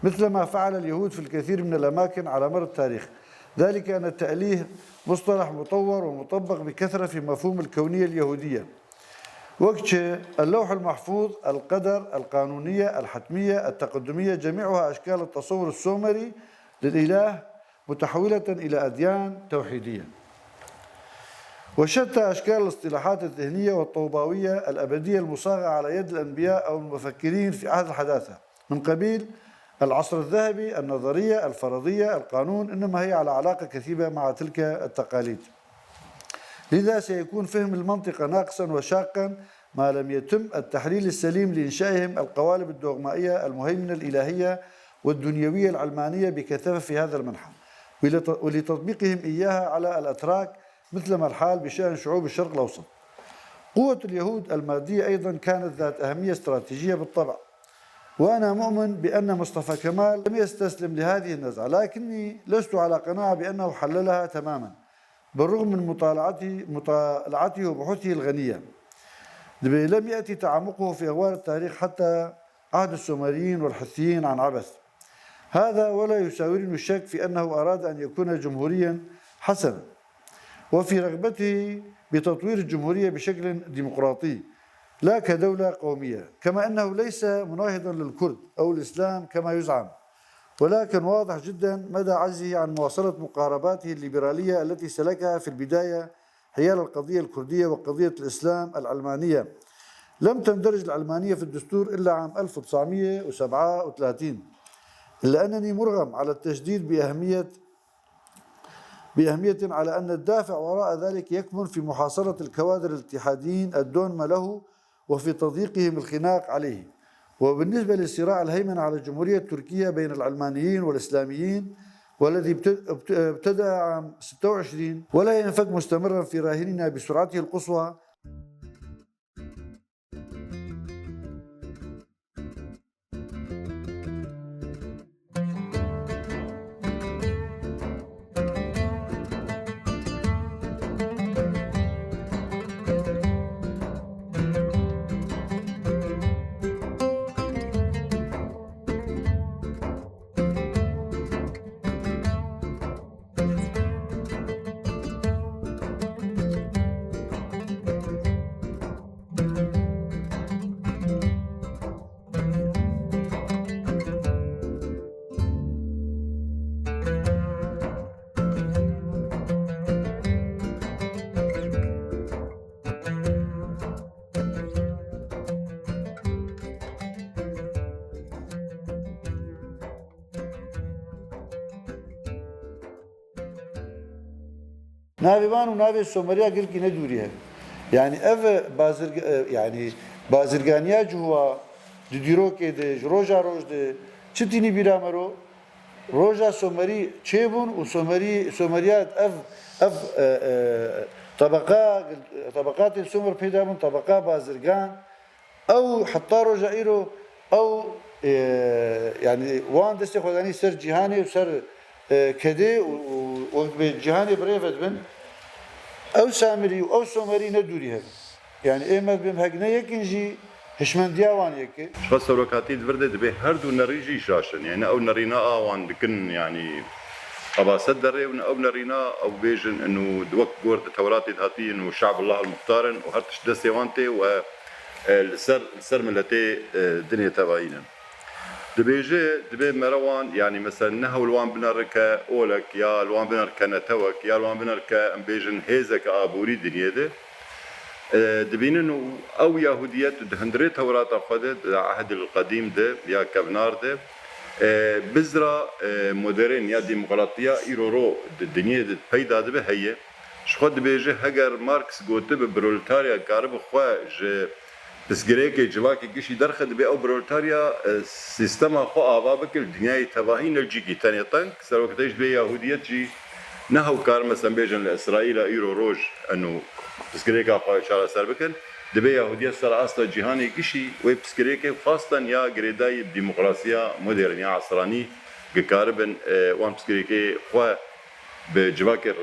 مثل ما فعل اليهود في الكثير من الأماكن على مر التاريخ. ذلك أن التأليه مصطلح مطور ومطبق بكثرة في مفهوم الكونية اليهودية، وقت اللوح المحفوظ، القدر، القانونية، الحتمية، التقدمية، جميعها أشكال التصور السومري للإله متحولة إلى أديان توحيدية. وشتى أشكال الاصطلاحات الذهنية والطوباوية الأبدية المصاغة على يد الأنبياء أو المفكرين في عهد الحداثة من قبيل العصر الذهبي، النظرية، الفرضية، القانون، إنما هي على علاقة كثيفة مع تلك التقاليد. لذا سيكون فهم المنطقة ناقصا وشاقا ما لم يتم التحليل السليم لإنشائهم القوالب الدوغمائية المهيمنة الإلهية والدنيوية العلمانية بكثافة في هذا المنحى، ولتطبيقهم إياها على الأتراك مثلما الحال بشأن شعوب الشرق الأوسط. قوة اليهود المادية أيضا كانت ذات أهمية استراتيجية بالطبع، وأنا مؤمن بأن مصطفى كمال لم يستسلم لهذه النزعة، لكني لست على قناعة بأنه حللها تماما بالرغم من مطالعته وبحوثه الغنية. لم يأتي تعمقه في أغوار التاريخ حتى عهد السومريين والحثيين عن عبث هذا، ولا يساورني الشك في أنه أراد أن يكون جمهوريا حسنا، وفي رغبته بتطوير الجمهورية بشكل ديمقراطي لا كدولة قومية، كما أنه ليس مناهضا للكرد أو الإسلام كما يزعم، ولكن واضح جدا مدى عجزه عن مواصلة مقارباته الليبرالية التي سلكها في البداية حيال القضية الكردية وقضية الإسلام العلمانية. لم تندرج العلمانية في الدستور إلا عام 1937، إلا أنني مرغم على التشديد بأهمية على أن الدافع وراء ذلك يكمن في محاصرة الكوادر الاتحاديين الدون له وفي تضييقهم الخناق عليه. وبالنسبة للصراع الهيمن على الجمهورية التركية بين العلمانيين والإسلاميين والذي ابتدأ عام 26 ولا ينفك مستمرا في راهننا بسرعته القصوى، ناویوان و ناوی سومریا گل کی ندوریه، یعنی اف بازرگانیا جوا دیرو که ده روزا روز ده چتینی بیرامرو روزا سومری چیبون و سومریات اف طبقات السومر پیدامون طبقه بازرگان او حتى روزا ایرو او يعني وان دستي خداني سر جهاني وسر كده وجهاني بريفت بن او سامري او سومري ندوري هذا، يعني ايما بهم هجنا يكنجي هشمن ديوان يك بس روكاتي ورده به هر دو نريجي شاشن، يعني او نرينا وان لكن يعني ابا صدر او نرينا او بيجن انه دوك جورد توراتي هاتي انه شعب الله المختار وهرتش دسيوانتي و السر ملتي دنيا تبعينا دبي مروان، يعني مثلا نهو الوان بنركا اولك يا الوان بنركا نتوك يا الوان بنركا امبيجن هيزك ابوري دنيا ده دبين انه او يهوديات دهندري تورات اخذت العهد القديم ده يا كبنار ده بزرا مودرن يا ديمقراطيه ايرورو الدنيا ده بيدا ده هي شخد بيجي هجر ماركس قلت ببرولتاريا قارب خواج بس جريك جواكي كشي درخد بي او برولتاريا سيستما خو آبا بكل دنياي تباهين الجيكي تاني طنك سروكتاش بي يهوديات جي نهو كار مثلا بيجن لإسرائيل ايرو روج انو بس جريك اخوة شارع سر بكل دبي يهوديات سر اصلا جهاني كشي وي بس جريك خاصة يا جريداي ديمقراطية مودرن يا عصراني قاربن وان بس جريك خوا بجواكر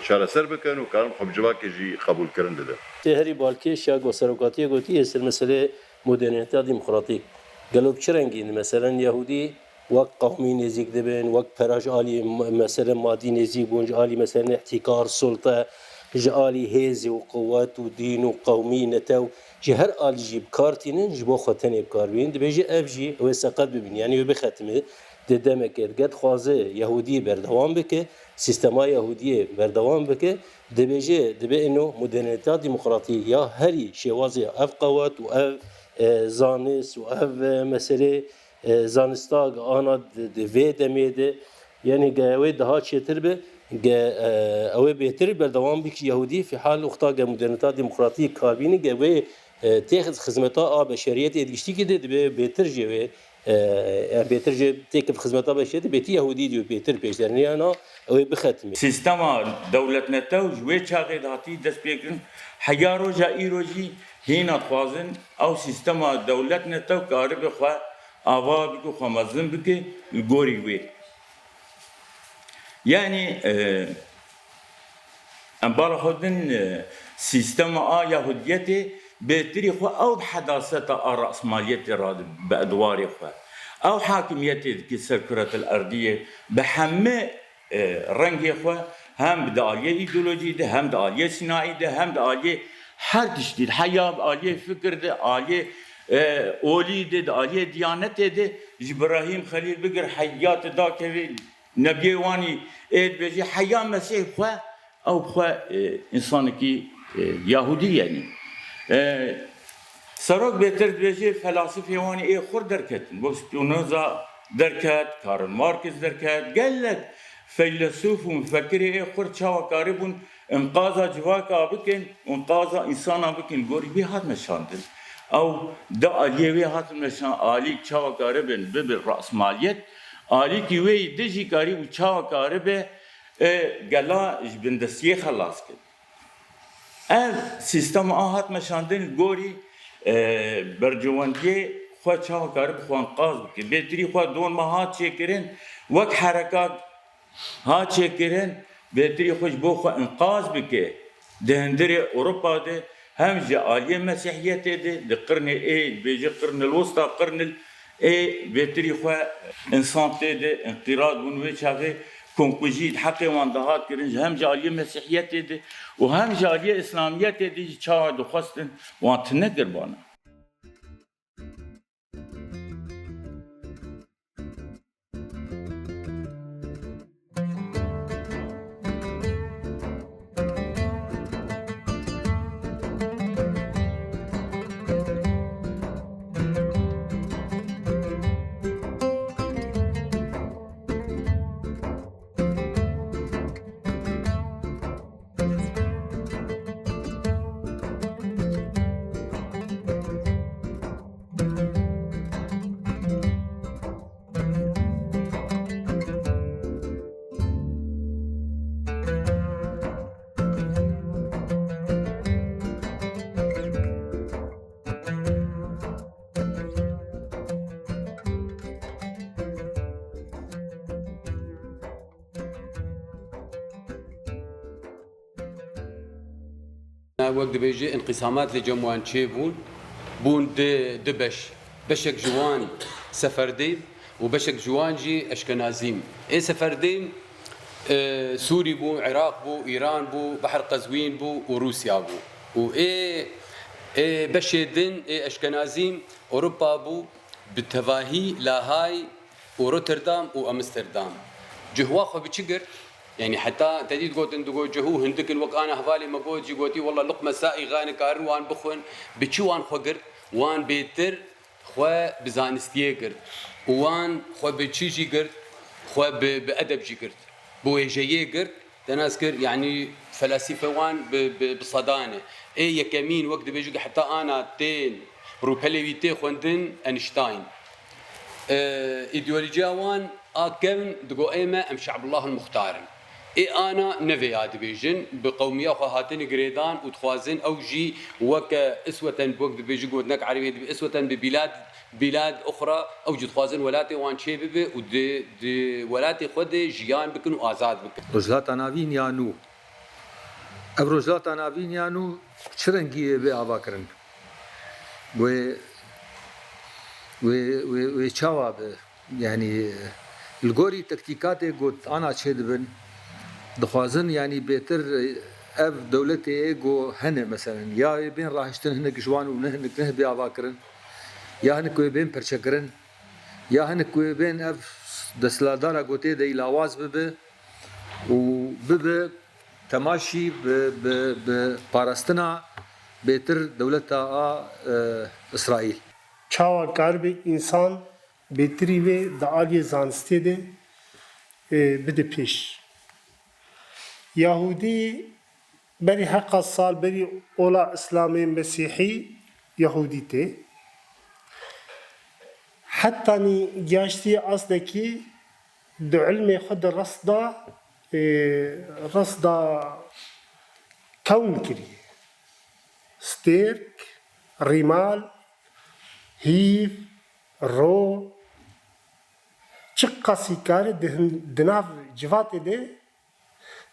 شارع سر بكن وكان خب جواكر جي قبول كرن ده هری بالکش یا گسترکاتی گویی است مسئله مدرنیته دموکراتیک. قالوا بشرنجين مثلا يهودي وەک قومی نێزیک دەبن وەک پەراژ ئالی مەسەرە مادی نێزیک بوون ئالی مەسەرە احتیکار سوڵتە ji alî hêzê û quwet û dîn û qewmî netew ji her alî jî bikartînin ji bo xwe tenê bikarbînin dibêje ev jî wê seqet bibîn yanî wê bixetime di demekê get dixwaze Yehûdiyê berdewam bike sîstema Yehûdiyê berdewam bike dibêje dibe êno modernîta demokratî ya herî şêwazê ev qewet û ev zanist û ev meselê zanista ana di vê demê de yanî wê daha çêtir be اوه بهتر بردوام بک یهودی فی حال وقتا مدرنیته دموکراتیک کابینی گوی تاخذ خدمتا بشریت ادگشتی که ده بهتر جوی بهتر جو تاخذ خدمتا بشریت بیتی یهودی دیو بهتر پیش درنی انا اوه بختمی سیستم دولت نتو جوی چاقی دهاتی دست بیکن حیارو جا ایروجی هینا خوازن او سیستم دولت نتو کاری بخوا آوا بکو خمازن بکی گوری وی يعني امبارح خدن سيستم يهوديتي بتاريخ او بحداثه الراسماليه راد بادوار او حاكميتي كسكره الارضيه بحمه رنگ هم بداليه ايديولوجي ده هم داليه صناعي ده هم داليه هر تشديد حياه اليه فكر ده اليه اولي ده اليه ديانت ده ابراهيم خليل بقر حيات داك نبي واني بيجي حياة مسيح خوا أو خوا إنسان كي يهودي يعني سراغ بيتر بيجي فلاسفة واني خور دركتن بوسبيونوزا دركت كارل ماركس دركت قال لك فيلسوف ومفكر خور تشاوا كاربون انقاذا جواكا بكن انقاذا إنسانا بكن غوري بي هات مشاندن أو دا آليوي هات مشان آلي تشاوا كاربن بالرأسماليت آلی کی وی دژی کاری و چاو کاری به گلا جبندسیه خلاص کرد. اف سیستم آهات مشاندن گوری برجواندی خود چاو کاری بخوان قاز بکی. بهتری خود دون ما هات چکرین وقت حرکات هات چکرین بهتری خوش بو خود انقاز بکی. دهندر اروپا ده هم جالیه مسیحیت ده لقرن بیجی قرن الوسطى قرن بهتري خو انسان تده انقراض ونوي شافي كونكوجيد حقي واندهات كرنج هم جاليه مسيحيت تده وهم جاليه اسلاميت تده چا دخواستن وانت نقربانا وقت بيجي انقسامات لجموان تشيبون بون بشك جوان سفردين وبشك جوان جي اشكنازيم سفردين سوري بو عراق بو ايران بو بحر قزوين بو وروسيا بو و بشدين اشكنازيم اوروبا بو بالتفاهي لاهاي وروتردام وامستردام جهواخو بتشقر يعني حتى تدي تقول تقول جهو هندك الوقت انا هفالي ما قلت جوتي والله لقمه سائي غاني كار وان بخون بتشوان خقر وان بيتر خو بزانستيه قرد وان خو بتشيجي قرد خو بادب جي قرد بويجيه قرد تناسكر يعني فلاسفه وان بصدانه يكمين وقت بيجي حتى انا تين روبليفيتي خوندن اينشتاين ايديولوجيا وان اكن دقو ايما ام شعب الله المختار انا نفي هاد بيجن بقوميه خهاتن جريدان وتخوازن او جي وك اسوه بوقت بيجي قلنا عربي اسوه بلاد اخرى او جي تخوازن ولاتي وان شيبه ودي ولاتي خد جيان بكن ازاد بكن رجلات اناوين يانو ابرجلات اناوين يانو شرنگي به اواكرن و چاوا به يعني الجوري تكتيكاتي قلت أنا شهد بن دخوازن يعني بيتر اف دولتي جو هنا مثلا يا بين راهشتن هنك جوان ونهنك نه بيا باكرن يا هنك بين برشكرن يا هنك بين اف دسلادارا قوتي دي لاواز ببه وببه تماشي ببارستنا بيتر دولتا اسرائيل چاوا کاربک انسان بهتری و دعالی زانستی ده بده پیش یهودی بری حق سال بری اولا اسلامی مسیحی یهودی ته حتی نی گشتی اصدکی دو علم خود رصدا کون کری ستيرك ريمال هيف رو چقا سيكاري دناف جواتي دي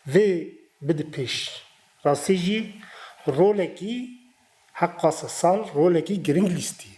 في بد پیش راسي جي رولكي حقا سال رولكي گرنگ لستي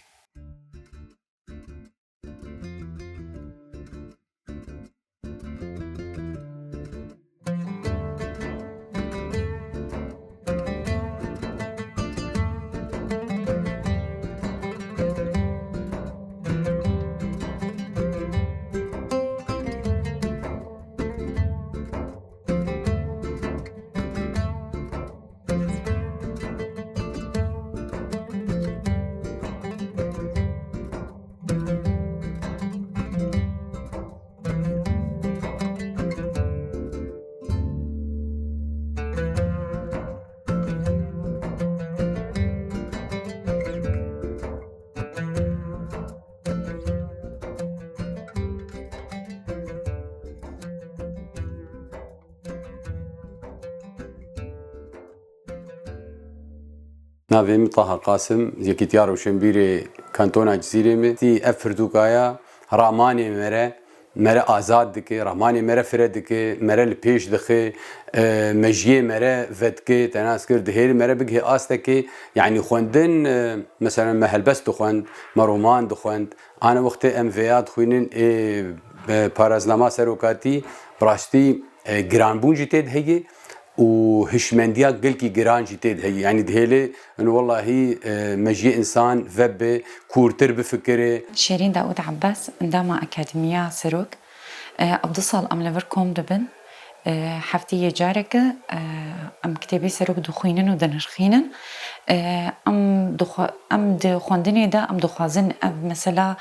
ناویم طه قاسم یکیتیار و شنبیری کانتونا جزیره می تی افردوکایا رامانی مره آزاد دکه رامانی مره فرد دکه مره لپیش دکه مجیه مره ودکه تناس کرد هیر مره بگه آسته که یعنی خوندن مثلا مهلبس دخوند مرومان دخوند آن وقت امویات خوینن پارازنما سروکاتی براستی گرانبون جتید هیه وهشمنديات قلكي جران جتيد هي يعني دهيلي انه والله هي مجيء انسان فب كورتر بفكره شيرين داود عباس انداما اكاديميا سروك ابدصل ام لفركم دبن حفتية جارك ام كتابي سروك دخوينن ودنرخينن ام خواندني دا ام دخوازن مثلا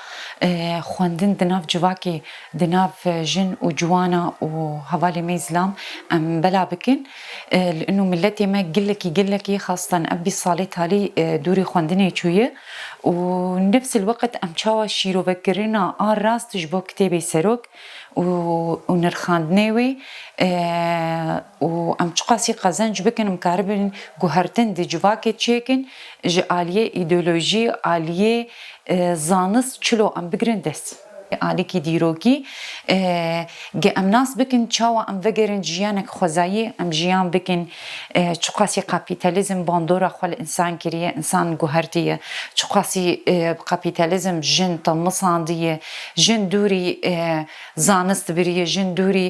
خواندن دناف جواكي دناف جن وجوانا وهوالي ميزلام ام بلا بكن لانه ملتي ما قلكي خاصة ابي صالي تالي دوري خواندني شوية ونفس الوقت ام تشاوا شيرو بكرنا راس تجبو كتابي سروك ونرخاندنيوي وام تقاسي قازنج بكن مكاربن جوهرتن دي جواكي تشيكن آلیه ایدئولوژی آلیه زانست چلو ام بگرن دست آلی کی دیروگی گه ام ناس بکن چاوا ام وگرن جیانک خوزایی ام جیان بکن چقاسی کپیتالیزم باندورا خال انسان کریه انسان گوهردیه چقاسی کپیتالیزم جن تمساندیه جن دوری زانست بریه جن دوری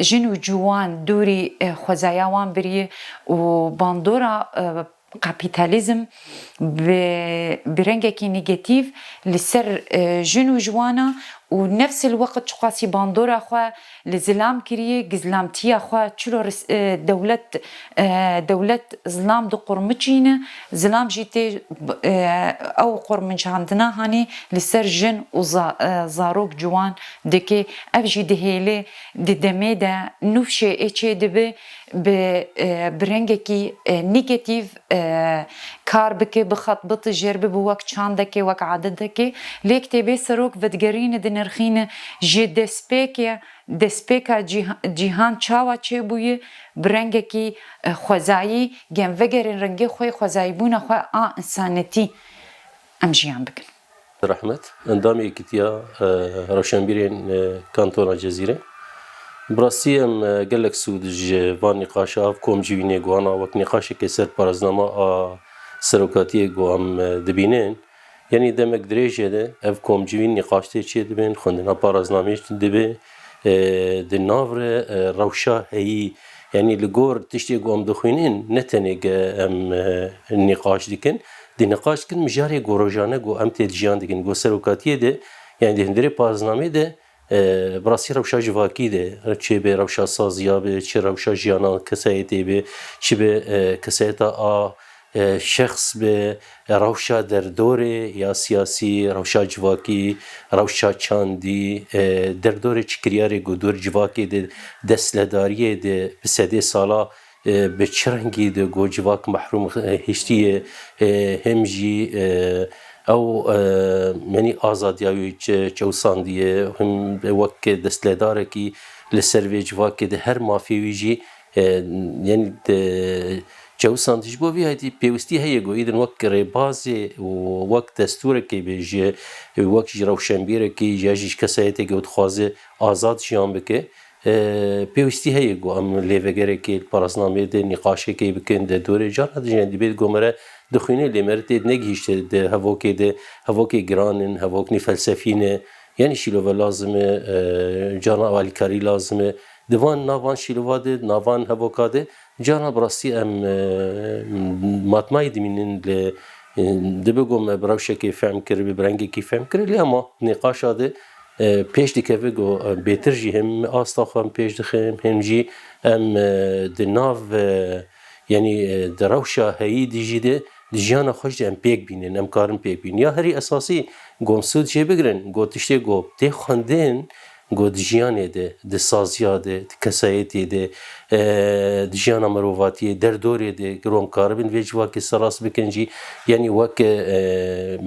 جن و جوان دوری خوزایاوان بریه و باندورا کپیتالیزم برنگکی نگاتیو لسر جن و جوانا و نفس الوقت شقاسي باندورا خوا لزلام كريه جزلامتيا خوا چلو دولت زلام دو قرمچين زلام جيتي او قرمنش عندنا هاني لسر جن و زاروك جوان دكي افجي دهيلي دميدا نوفشي ايچي دبي برنگکی نگاتیو کار بکه بخطبط جرب بوک چاندکی وک عددکی لیک تبی سروک ودگرین دنرخین جی دسپیکا جیهان چاوا چه بوی برنگکی خوزایی گم وگرین رنگی خوی خوزایی بونه خوی انسانتی ام جیان بکن رحمت اندامی کتیا روشنبیرین کانتونا جزیره براستی ام گلک سود جوان نقاشا کم جوینه گوانا وقت نقاشی که سر پارازنامه سروکاتی گو هم دبینن yani demek derece de ev komcivin nikaşte çi dibin xwendina paraznameş dibe di navre rewşa heyî yani li gor tiştê ku em dixwînin ne tenê em nîqaş dikin di nîqaş dikin mijarê gorojane ku em tê jiyan dikin ku serokatiyê de yani di hundirê paraznamê de bi rastî rewşa civakî de çi bê rewşa saziya bê çi rewşa jiyana kesayetê bê çi bê kesayeta a şexs bê rewşa derdorê ya siyasî rewşa civakî rewşa çandî derdorê çikiryarê ku dor civakê de destledariyê de bi sedê sala bi çi rengî de ku civak mehrûm hiştiyê hem jî ew yani azadiya wê çewsandiye him wek destledarekî li ser vê civakê de her mafê wî jî yani çewsand ji bo vî hayîtî pêwîstî heye ku îdin wek rêbazê û wek destûrekê bê ji wek ji rewşenbîrekî ya jî kesayetê ku dixwaze azad jiyan bike pêwîstî heye ku em lêvegerekê paraznamê de nîqaşekê bikin de dorê cana dijî dibê gomere dixwîne lêmeritê negihîşte de hevokê giran in hevoknî felsefî ne yani şîlova lazim e cana alîkarî lazim e divan navan şîlova de navan hevoka de cana bi rastî em matmayê dimînin li dibe ku me bi rewşekê fehm kir bi rengekî fehm kir lê ama nîqaşa de pêş dikeve ku bêtir jî hem asta xwe em pêş dixin hem jî em di nav yani di rewşa heyî de jî de di jiyana xwe jî em pêk bînin em karin pêk bînin ya herî esasî ku em sûd jêbigirin ku tiştê ku tê xwendin ku di jiyanê de di saziya de di kesayetê de di jiyana mirovatiyê derdorê de ku em karibin vê civakê serast bikin jî yani wek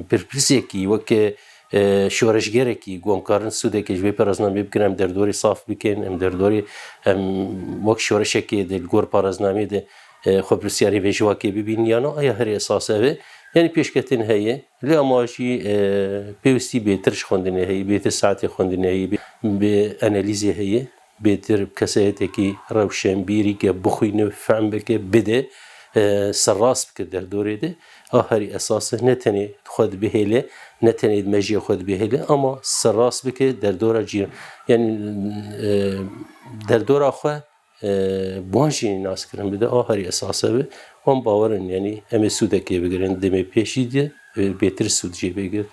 pirpîsekî wek şoreşgerekî ku em karin sûdekê ji vê paraznamê bikin em derdorê saf bikin em derdorê em wek şoreşekê de li gor paraznamê de xwepirsiyarê vê civakê bibînin yana aya herî esas ev e yani pêşketin heye lê ama jî pêwîstî bêtir ji xwendinê heye bêtir saetê xwendinê heye bê analîzê heye bêtir kesayetekî rewşenbîrî ke bixwîne fehm bike bide serrast bike derdorê de a herî esas e ne tenê xwe dibihêle ne tenê mejiyê xwe dibihêle ama serrast bike derdora cî yani derdora xwe buwan jî naskirin bide a herî esas ev e wan bawerin yani em ê sûdekê bigirin demê pêşî de bêtir sûd jê bêgir